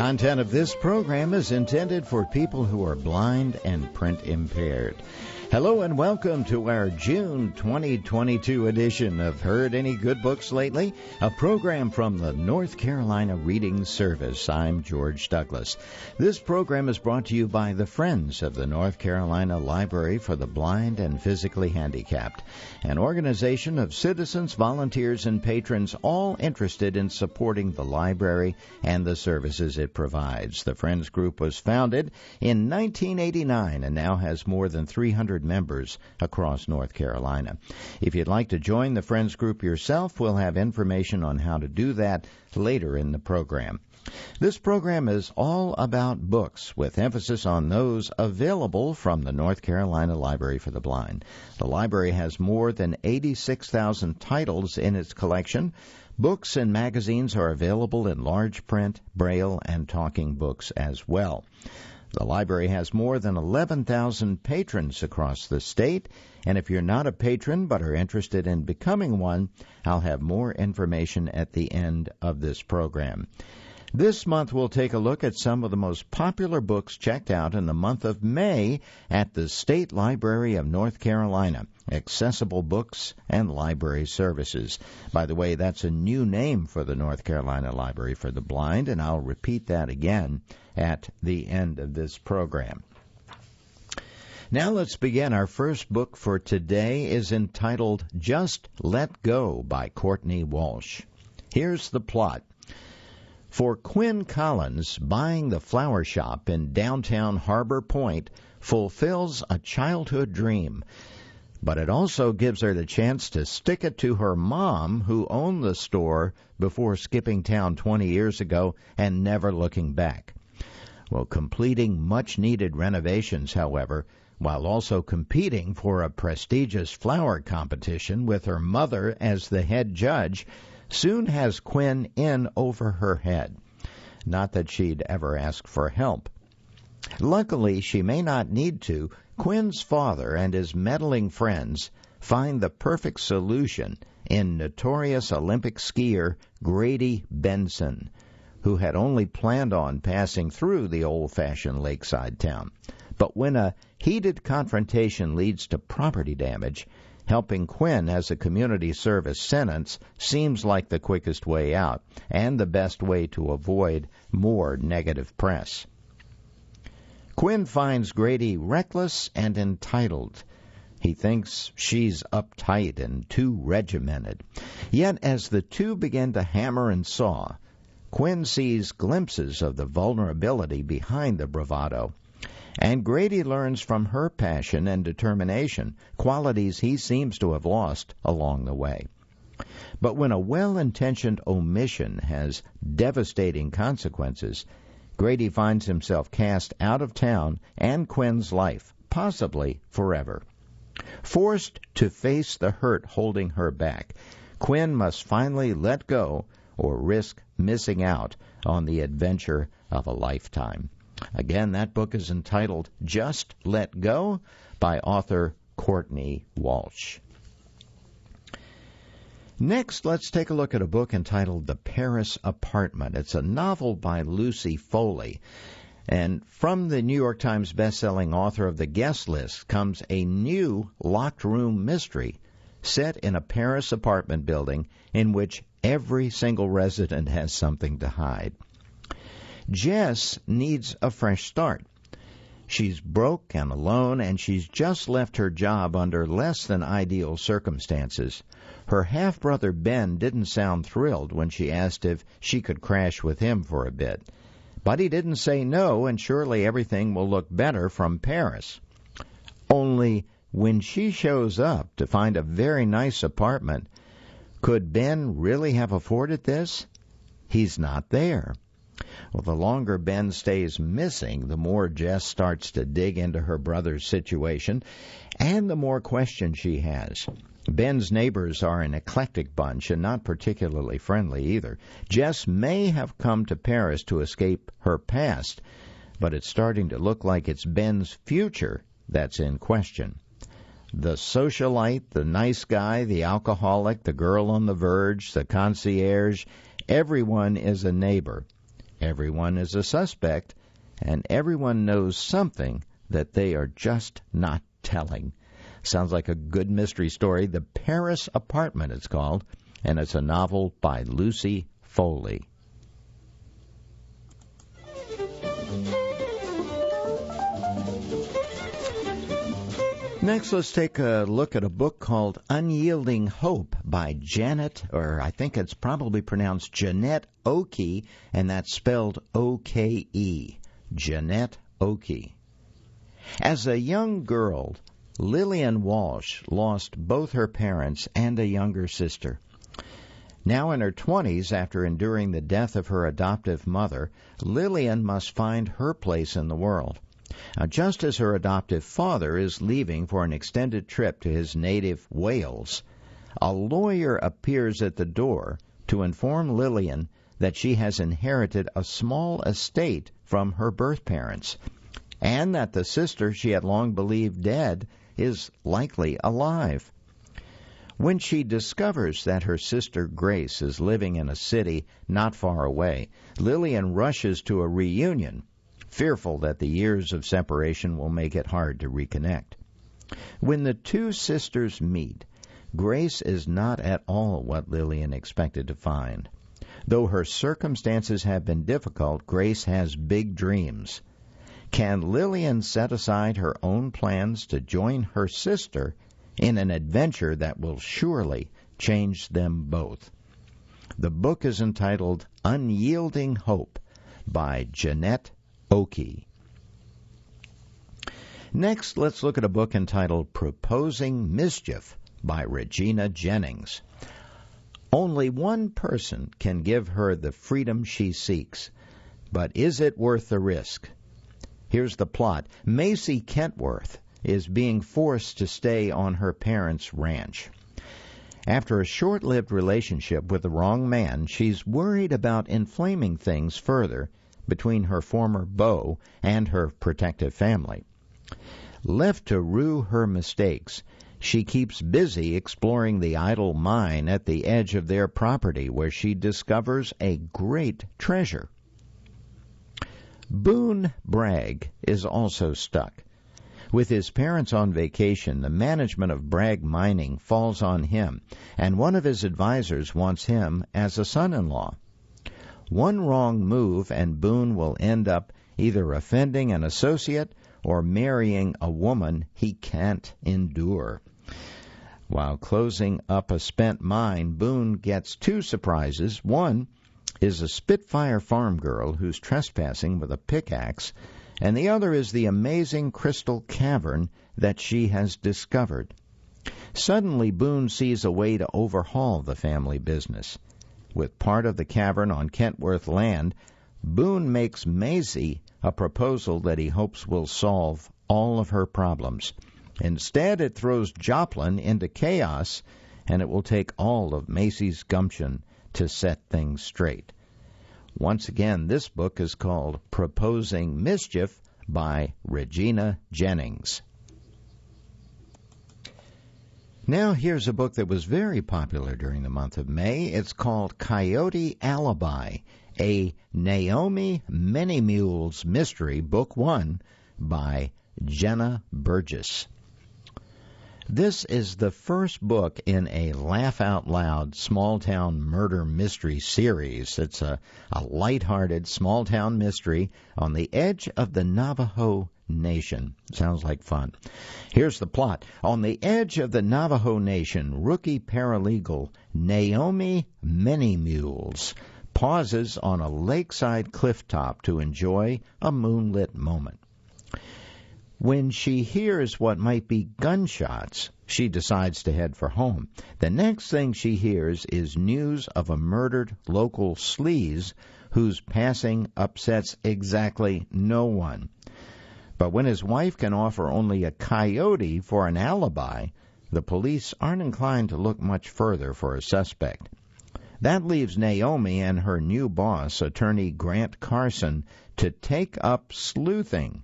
content of this program is intended for people who are blind and print impaired. Hello and welcome to our June 2022 edition of Heard Any Good Books Lately? A program from the North Carolina Reading Service. I'm George Douglas. This program is brought to you by the Friends of the North Carolina Library for the Blind and Physically Handicapped, an organization of citizens, volunteers, and patrons all interested in supporting the library and the services it provides. The Friends Group was founded in 1989 and now has more than 300 members across North Carolina. If you'd like to join the Friends Group yourself, we'll have information on how to do that later in the program. This program is all about books, with emphasis on those available from the North Carolina Library for the Blind. The library has more than 86,000 titles in its collection. Books and magazines are available in large print, braille, and talking books as well. The library has more than 11,000 patrons across the state, and if you're not a patron but are interested in becoming one, I'll have more information at the end of this program. This month we'll take a look at some of the most popular books checked out in the month of May at the State Library of North Carolina, Accessible Books and Library Services. By the way, that's a new name for the North Carolina Library for the Blind, and I'll repeat that again at the end of this program. Now let's begin. Our first book for today is entitled Just Let Go by Courtney Walsh. Here's the plot. For Quinn Collins, buying the flower shop in downtown Harbor Point fulfills a childhood dream, but it also gives her the chance to stick it to her mom, who owned the store before skipping town 20 years ago and never looking back. Well, completing much-needed renovations, however, while also competing for a prestigious flower competition with her mother as the head judge, soon has Quinn in over her head. Not that she'd ever ask for help. Luckily, she may not need to. Quinn's father and his meddling friends find the perfect solution in notorious Olympic skier Grady Benson, who had only planned on passing through the old-fashioned lakeside town. But when a heated confrontation leads to property damage, helping Quinn as a community service sentence seems like the quickest way out and the best way to avoid more negative press. Quinn finds Grady reckless and entitled. He thinks she's uptight and too regimented. Yet as the two begin to hammer and saw, Quinn sees glimpses of the vulnerability behind the bravado. And Grady learns from her passion and determination, qualities he seems to have lost along the way. But when a well-intentioned omission has devastating consequences, Grady finds himself cast out of town and Quinn's life, possibly forever. Forced to face the hurt holding her back, Quinn must finally let go or risk missing out on the adventure of a lifetime. Again, that book is entitled Just Let Go by author Courtney Walsh. Next, let's take a look at a book entitled The Paris Apartment. It's a novel by Lucy Foley. And from the New York Times bestselling author of The Guest List comes a new locked room mystery set in a Paris apartment building in which every single resident has something to hide. Jess needs a fresh start. She's broke and alone, and she's just left her job under less than ideal circumstances. Her half-brother Ben didn't sound thrilled when she asked if she could crash with him for a bit. But he didn't say no, and surely everything will look better from Paris. Only when she shows up to find a very nice apartment, could Ben really have afforded this? He's not there. Well, the longer Ben stays missing, the more Jess starts to dig into her brother's situation, and the more questions she has. Ben's neighbors are an eclectic bunch and not particularly friendly either. Jess may have come to Paris to escape her past, but it's starting to look like it's Ben's future that's in question. The socialite, the nice guy, the alcoholic, the girl on the verge, the concierge, everyone is a neighbor. everyone is a suspect, and everyone knows something that they are just not telling. Sounds like a good mystery story. The Paris Apartment, it's called, and it's a novel by Lucy Foley. Next, let's take a look at a book called Unyielding Hope by Janet, or I think it's probably pronounced Jeanette Oke, and that's spelled O-K-E. Jeanette Oke. As a young girl, Lillian Walsh lost both her parents and a younger sister. Now in her 20s, after enduring the death of her adoptive mother, Lillian must find her place in the world. Now, just as her adoptive father is leaving for an extended trip to his native Wales, a lawyer appears at the door to inform Lillian that she has inherited a small estate from her birth parents, and that the sister she had long believed dead is likely alive. When she discovers that her sister Grace is living in a city not far away, Lillian rushes to a reunion, fearful that the years of separation will make it hard to reconnect. When the two sisters meet, Grace is not at all what Lillian expected to find. Though her circumstances have been difficult, Grace has big dreams. Can Lillian set aside her own plans to join her sister in an adventure that will surely change them both? The book is entitled Unyielding Hope by Jeanette Oke. Next, let's look at a book entitled Proposing Mischief by Regina Jennings. Only one person can give her the freedom she seeks, but is it worth the risk? Here's the plot. Macy Kentworth is being forced to stay on her parents' ranch. After a short-lived relationship with the wrong man, she's worried about inflaming things further between her former beau and her protective family. Left to rue her mistakes, she keeps busy exploring the idle mine at the edge of their property, where she discovers a great treasure. Boone Bragg is also stuck. With his parents on vacation, the management of Bragg Mining falls on him, and one of his advisors wants him as a son-in-law. One wrong move and Boone will end up either offending an associate or marrying a woman he can't endure. While closing up a spent mine, Boone gets two surprises. One is a Spitfire farm girl who's trespassing with a pickaxe, and the other is the amazing crystal cavern that she has discovered. Suddenly, Boone sees a way to overhaul the family business. With part of the cavern on Kentworth land, Boone makes Maisie a proposal that he hopes will solve all of her problems. Instead, it throws Joplin into chaos, and it will take all of Maisie's gumption to set things straight. Once again, this book is called Proposing Mischief by Regina Jennings. Now here's a book that was very popular during the month of May. It's called Coyote Alibi, a Naomi Many Mules mystery, Book 1 by Jenna Burgess. This is the first book in a laugh-out-loud small-town murder mystery series. It's a lighthearted small-town mystery on the edge of the Navajo Nation. Sounds like fun. Here's the plot. On the edge of the Navajo Nation, rookie paralegal Naomi Many Mules pauses on a lakeside clifftop to enjoy a moonlit moment. When she hears what might be gunshots, she decides to head for home. The next thing she hears is news of a murdered local sleaze whose passing upsets exactly no one. But when his wife can offer only a coyote for an alibi, the police aren't inclined to look much further for a suspect. That leaves Naomi and her new boss, attorney Grant Carson, to take up sleuthing.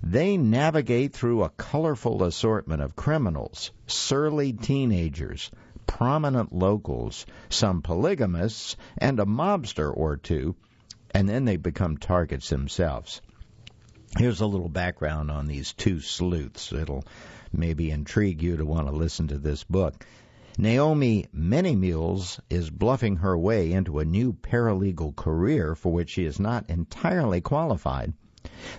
They navigate through a colorful assortment of criminals, surly teenagers, prominent locals, some polygamists, and a mobster or two, and then they become targets themselves. Here's a little background on these two sleuths. It'll maybe intrigue you to want to listen to this book. Naomi Many Mules is bluffing her way into a new paralegal career for which she is not entirely qualified.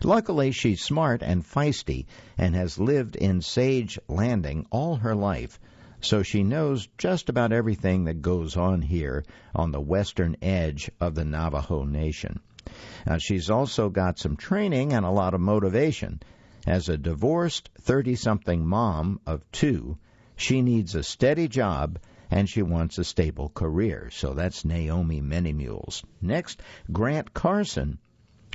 Luckily, she's smart and feisty and has lived in Sage Landing all her life, so she knows just about everything that goes on here on the western edge of the Navajo Nation. Now, she's also got some training and a lot of motivation. As a divorced 30-something mom of two, she needs a steady job and she wants a stable career. So that's Naomi Many Mules. Next, Grant Carson,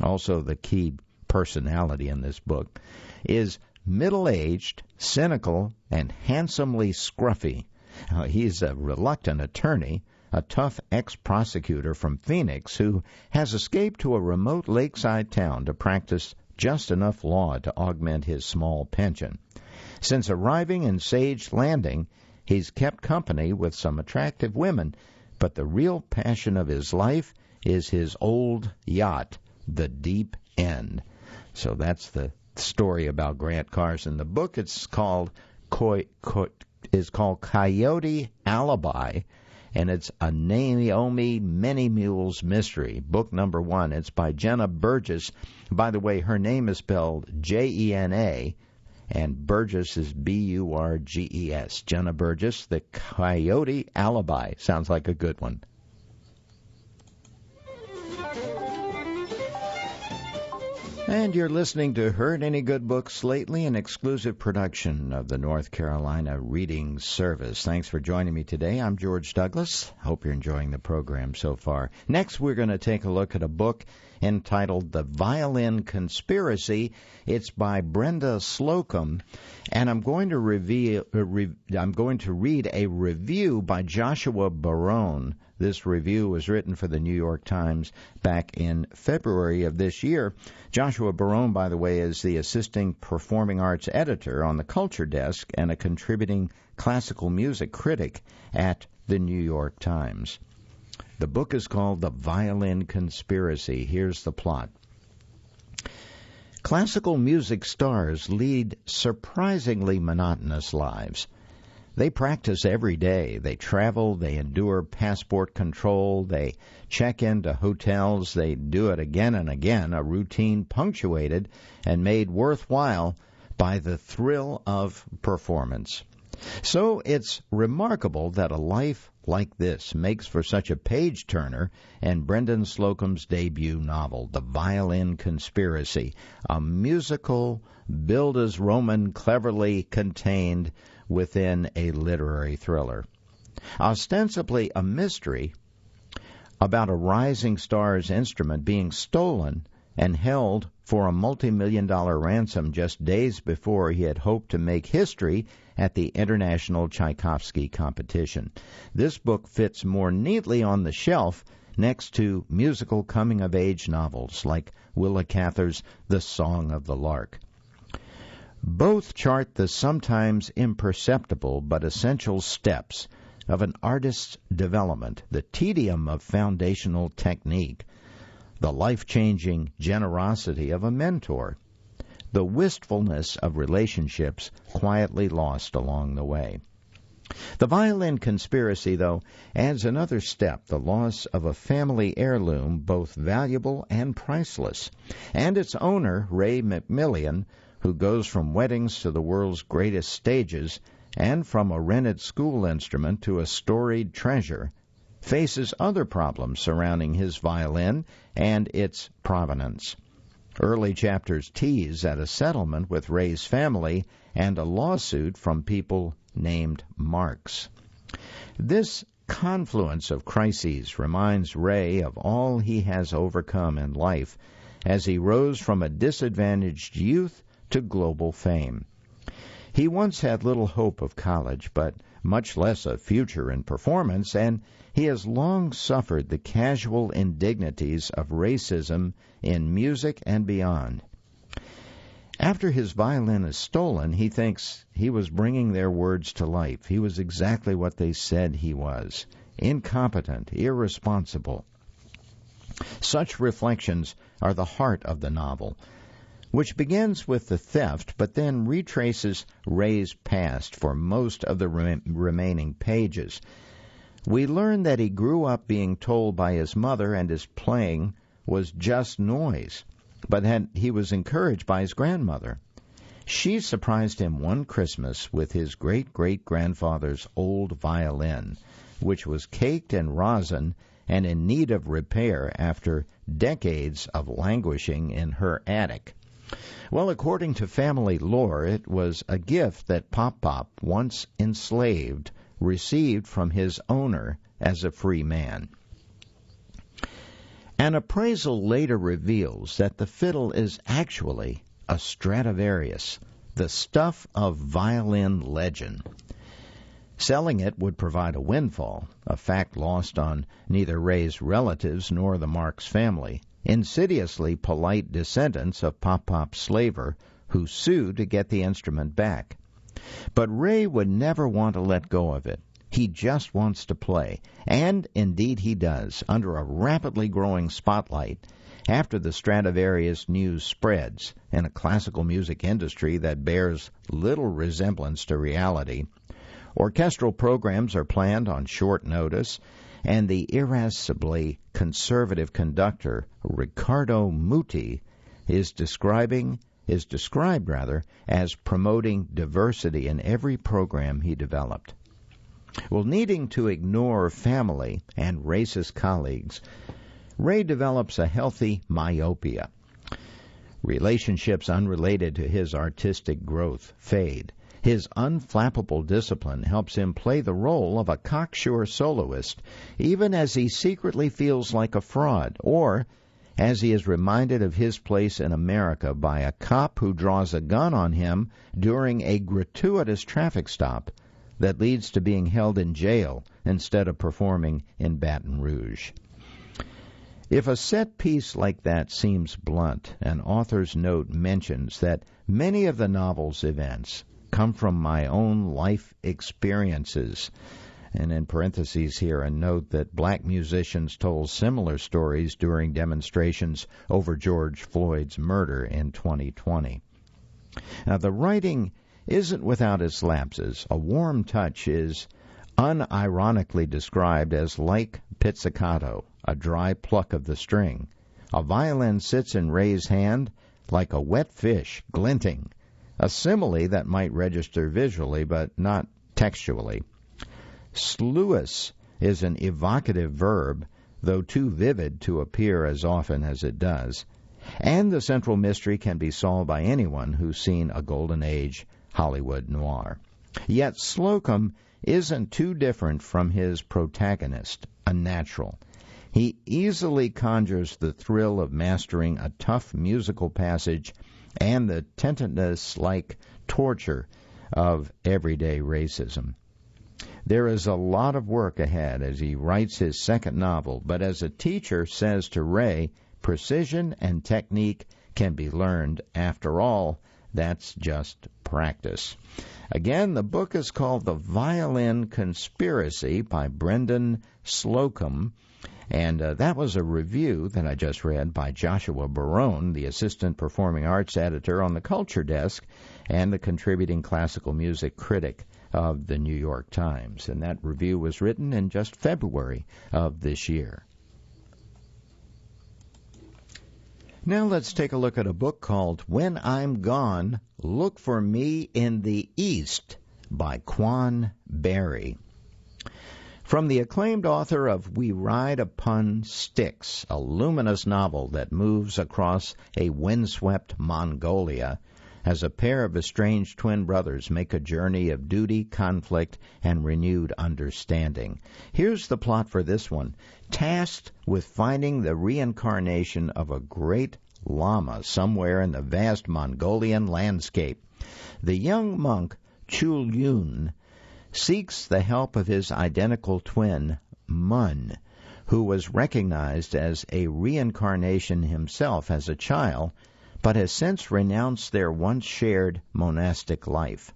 also the key personality in this book, is middle-aged, cynical, and handsomely scruffy. He's a reluctant attorney, a tough ex-prosecutor from Phoenix who has escaped to a remote lakeside town to practice just enough law to augment his small pension. Since arriving in Sage Landing, he's kept company with some attractive women, but the real passion of his life is his old yacht, the Deep End. So that's the story about Grant Carson. The book is called Coyote Alibi, and it's a Naomi Many Mules mystery. Book number 1. It's by Jenna Burgess. By the way, her name is spelled Jena, and Burgess is Burges. Jenna Burgess, The Coyote Alibi. Sounds like a good one. And you're listening to Heard Any Good Books Lately, an exclusive production of the North Carolina Reading Service. Thanks for joining me today. I'm George Douglas. Hope you're enjoying the program so far. Next, we're going to take a look at a book entitled The Violin Conspiracy. It's by Brenda Slocum, and I'm going to read a review by Joshua Barone. This review was written for the New York Times back in February of this year. Joshua Barone, by the way, is the assistant performing arts editor on the Culture Desk and a contributing classical music critic at the New York Times. The book is called The Violin Conspiracy. Here's the plot. Classical music stars lead surprisingly monotonous lives. They practice every day. They travel, they endure passport control, they check into hotels, they do it again and again, a routine punctuated and made worthwhile by the thrill of performance. So it's remarkable that a life like this makes for such a page-turner in Brendan Slocum's debut novel, The Violin Conspiracy, a musical billed as Roman cleverly contained within a literary thriller. Ostensibly a mystery about a rising star's instrument being stolen and held for a multi-million-dollar ransom just days before he had hoped to make history at the International Tchaikovsky Competition. This book fits more neatly on the shelf next to musical coming-of-age novels like Willa Cather's The Song of the Lark. Both chart the sometimes imperceptible but essential steps of an artist's development, the tedium of foundational technique, the life-changing generosity of a mentor, the wistfulness of relationships quietly lost along the way. The Violin Conspiracy, though, adds another step, the loss of a family heirloom both valuable and priceless, and its owner, Ray McMillian, who goes from weddings to the world's greatest stages and from a rented school instrument to a storied treasure, faces other problems surrounding his violin and its provenance. Early chapters tease at a settlement with Ray's family and a lawsuit from people named Marx. This confluence of crises reminds Ray of all he has overcome in life as he rose from a disadvantaged youth to global fame. He once had little hope of college, but much less a future in performance, and he has long suffered the casual indignities of racism in music and beyond. After his violin is stolen, he thinks he was bringing their words to life. He was exactly what they said he was: incompetent, irresponsible. Such reflections are the heart of the novel, which begins with the theft but then retraces Ray's past for most of the remaining pages. We learn that he grew up being told by his mother and his playing was just noise, but that he was encouraged by his grandmother. She surprised him one Christmas with his great-great-grandfather's old violin, which was caked in rosin and in need of repair after decades of languishing in her attic. Well, according to family lore, it was a gift that Pop, once enslaved, received from his owner as a free man. An appraisal later reveals that the fiddle is actually a Stradivarius, the stuff of violin legend. Selling it would provide a windfall, a fact lost on neither Ray's relatives nor the Marx family, insidiously polite descendants of Pop's slaver who sued to get the instrument back. But Ray would never want to let go of it. He just wants to play, and indeed he does, under a rapidly growing spotlight after the Stradivarius news spreads in a classical music industry that bears little resemblance to reality. Orchestral programs are planned on short notice, and the irascibly conservative conductor Riccardo Muti is described as promoting diversity in every program he developed. Well, needing to ignore family and racist colleagues, Ray develops a healthy myopia. Relationships unrelated to his artistic growth fade. His unflappable discipline helps him play the role of a cocksure soloist, even as he secretly feels like a fraud, or as he is reminded of his place in America by a cop who draws a gun on him during a gratuitous traffic stop that leads to being held in jail instead of performing in Baton Rouge. If a set piece like that seems blunt, an author's note mentions that many of the novel's events come from my own life experiences. And in parentheses here, a note that black musicians told similar stories during demonstrations over George Floyd's murder in 2020. Now, the writing isn't without its lapses. A warm touch is unironically described as like pizzicato, a dry pluck of the string. A violin sits in Ray's hand like a wet fish, glinting, a simile that might register visually but not textually. Sluice is an evocative verb, though too vivid to appear as often as it does, and the central mystery can be solved by anyone who's seen a Golden Age Hollywood noir. Yet Slocum isn't too different from his protagonist, a natural. He easily conjures the thrill of mastering a tough musical passage and the tenderness-like torture of everyday racism. There is a lot of work ahead as he writes his second novel, but as a teacher says to Ray, precision and technique can be learned. After all, that's just practice. Again, the book is called The Violin Conspiracy by Brendan Slocum, and that was a review that I just read by Joshua Barone, the assistant performing arts editor on the Culture Desk and the contributing classical music critic of the New York Times. And that review was written in just February of this year. Now let's take a look at a book called When I'm Gone, Look for Me in the East by Quan Barry. From the acclaimed author of We Ride Upon Styx, a luminous novel that moves across a windswept Mongolia as a pair of estranged twin brothers make a journey of duty, conflict, and renewed understanding. Here's the plot for this one. Tasked with finding the reincarnation of a great lama somewhere in the vast Mongolian landscape, the young monk Chul Yun seeks the help of his identical twin, Mun, who was recognized as a reincarnation himself as a child, but has since renounced their once-shared monastic life.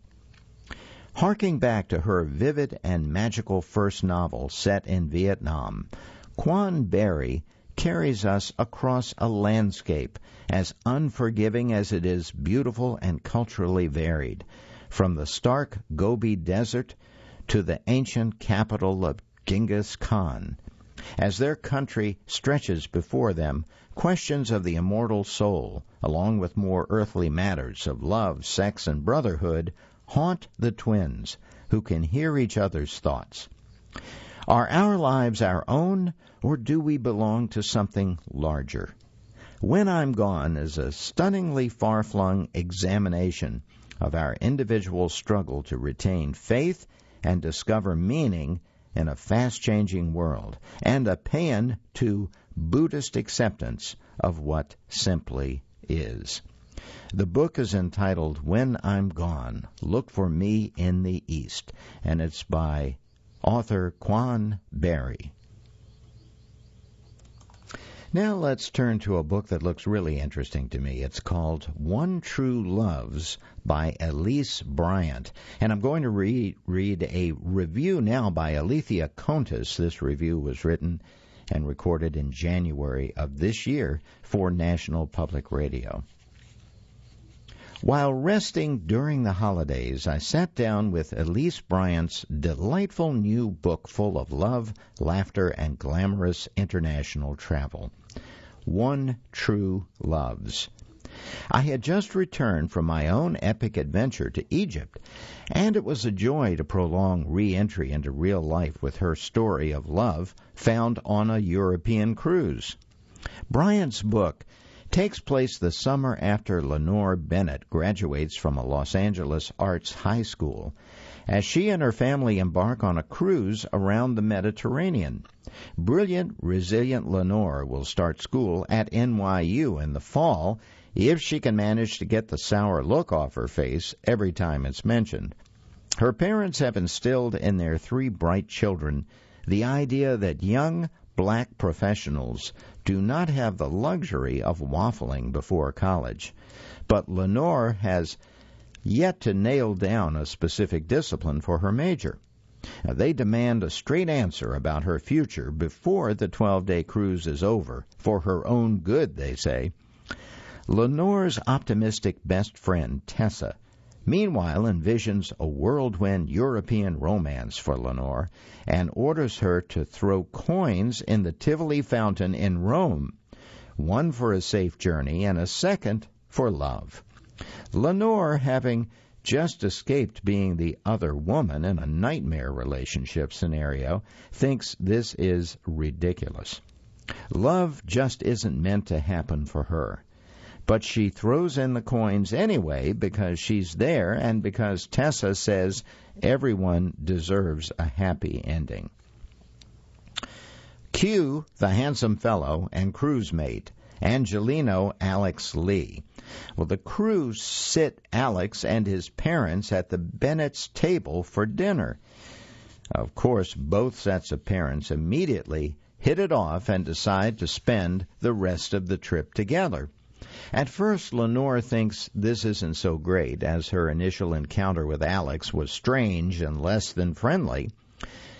Harking back to her vivid and magical first novel set in Vietnam, Quan Barry carries us across a landscape as unforgiving as it is beautiful and culturally varied, from the stark Gobi Desert to the ancient capital of Genghis Khan. As their country stretches before them, questions of the immortal soul, along with more earthly matters of love, sex, and brotherhood, haunt the twins, who can hear each other's thoughts. Are our lives our own, or do we belong to something larger? When I'm Gone is a stunningly far-flung examination of our individual struggle to retain faith and discover meaning in a fast-changing world, and a paean to Buddhist acceptance of what simply is. The book is entitled When I'm Gone, Look for Me in the East, and it's by author Quan Barry. Now let's turn to a book that looks really interesting to me. It's called One True Loves by Elise Bryant. And I'm going to read a review now by Alethea Contis. This review was written and recorded in January of this year for National Public Radio. While resting during the holidays, I sat down with Elise Bryant's delightful new book full of love, laughter, and glamorous international travel. One True Loves. I had just returned from my own epic adventure to Egypt, and it was a joy to prolong re-entry into real life with her story of love found on a European cruise. Bryant's book takes place the summer after Lenore Bennett graduates from a Los Angeles arts high school, as she and her family embark on a cruise around the Mediterranean. Brilliant, resilient Lenore will start school at NYU in the fall if she can manage to get the sour look off her face every time it's mentioned. Her parents have instilled in their three bright children the idea that young black professionals do not have the luxury of waffling before college. But Lenore has yet to nail down a specific discipline for her major. Now, they demand a straight answer about her future before the 12-day cruise is over, for her own good, they say. Lenore's optimistic best friend, Tessa, meanwhile envisions a whirlwind European romance for Lenore and orders her to throw coins in the Tivoli fountain in Rome, one for a safe journey and a second for love. Lenore, having just escaped being the other woman in a nightmare relationship scenario, thinks this is ridiculous. Love just isn't meant to happen for her. But she throws in the coins anyway because she's there and because Tessa says everyone deserves a happy ending. Cue the handsome fellow and cruise mate, Angelino Alex Lee. Well, the crew sit Alex and his parents at the Bennett's table for dinner. Of course, both sets of parents immediately hit it off and decide to spend the rest of the trip together. At first, Lenore thinks this isn't so great, as her initial encounter with Alex was strange and less than friendly.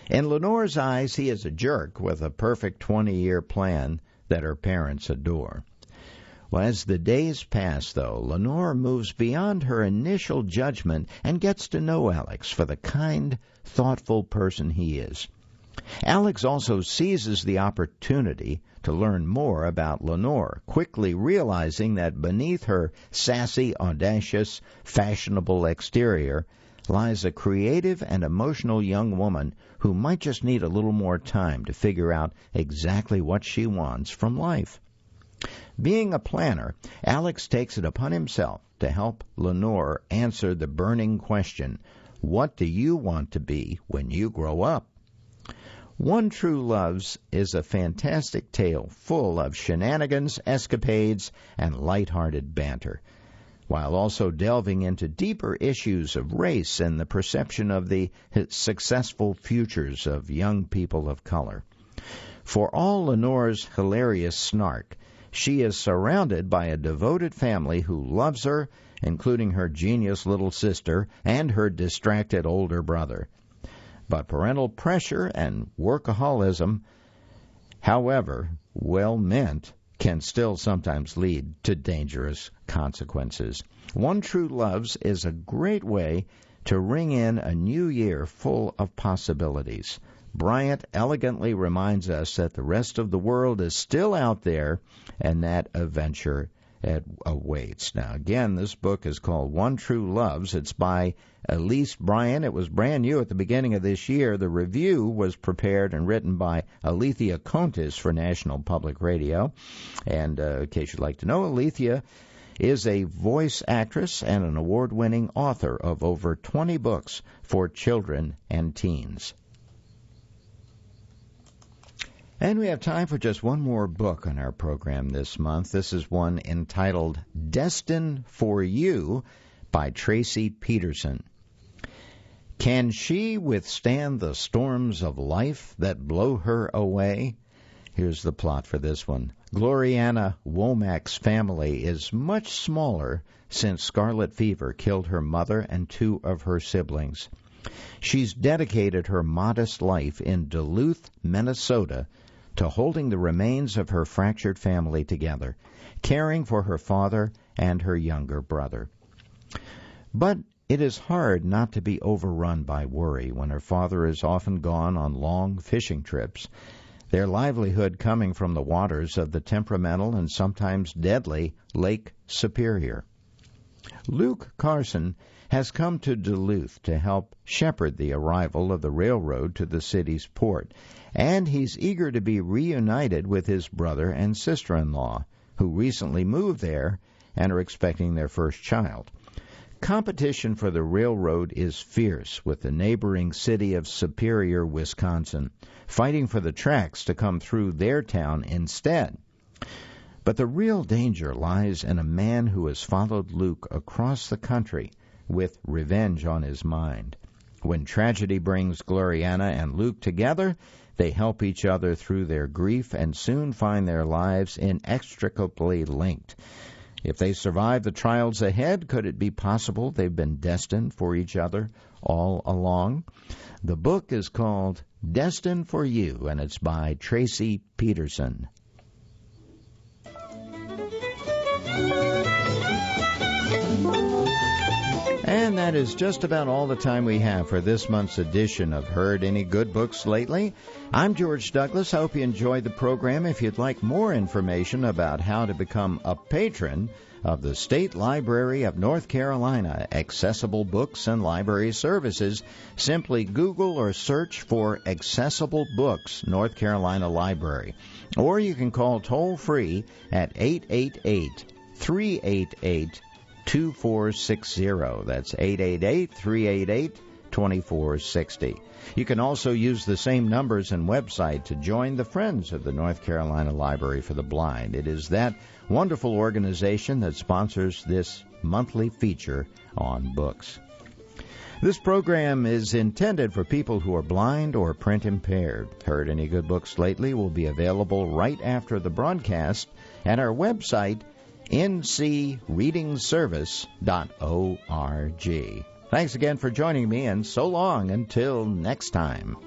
In Lenore's eyes, he is a jerk with a perfect 20-year plan that her parents adore. Well, as the days pass, though, Lenore moves beyond her initial judgment and gets to know Alex for the kind, thoughtful person he is. Alex also seizes the opportunity to learn more about Lenore, quickly realizing that beneath her sassy, audacious, fashionable exterior lies a creative and emotional young woman who might just need a little more time to figure out exactly what she wants from life. Being a planner, Alex takes it upon himself to help Lenore answer the burning question, what do you want to be when you grow up? One True Loves is a fantastic tale full of shenanigans, escapades, and light-hearted banter, while also delving into deeper issues of race and the perception of the successful futures of young people of color. For all Lenore's hilarious snark, she is surrounded by a devoted family who loves her, including her genius little sister and her distracted older brother. But parental pressure and workaholism However, well meant can still sometimes lead to dangerous consequences. One True Loves is a great way to ring in a new year full of possibilities. Bryant elegantly reminds us that the rest of the world is still out there and that adventure awaits. Now, again, this book is called One True Loves. It's by Elise Bryant. It was brand new at the beginning of this year. The review was prepared and written by Alethea Contis for National Public Radio. And in case you'd like to know, Alethea is a voice actress and an award-winning author of over 20 books for children and teens. And we have time for just one more book on our program this month. This is one entitled Destined for You by Tracy Peterson. Can she withstand the storms of life that blow her away? Here's the plot for this one. Gloriana Womack's family is much smaller since scarlet fever killed her mother and 2 of her siblings. She's dedicated her modest life in Duluth, Minnesota, to holding the remains of her fractured family together, caring for her father and her younger brother. But it is hard not to be overrun by worry when her father is often gone on long fishing trips, their livelihood coming from the waters of the temperamental and sometimes deadly Lake Superior. Luke Carson has come to Duluth to help shepherd the arrival of the railroad to the city's port, and he's eager to be reunited with his brother and sister-in-law, who recently moved there and are expecting their first child. Competition for the railroad is fierce, with the neighboring city of Superior, Wisconsin, fighting for the tracks to come through their town instead. But the real danger lies in a man who has followed Luke across the country with revenge on his mind. When tragedy brings Gloriana and Luke together, they help each other through their grief and soon find their lives inextricably linked. If they survive the trials ahead, could it be possible they've been destined for each other all along? The book is called Destined for You, and it's by Tracy Peterson. And that is just about all the time we have for this month's edition of Heard Any Good Books Lately? I'm George Douglas. I hope you enjoyed the program. If you'd like more information about how to become a patron of the State Library of North Carolina, Accessible Books and Library Services, simply Google or search for Accessible Books, North Carolina Library. Or you can call toll-free at 888-388-2460. That's 888-388-2460. You can also use the same numbers and website to join the Friends of the North Carolina Library for the Blind. It is that wonderful organization that sponsors this monthly feature on books. This program is intended for people who are blind or print impaired. Heard Any Good Books Lately will be available right after the broadcast at our website, ncreadingservice.org. Thanks again for joining me, and so long until next time.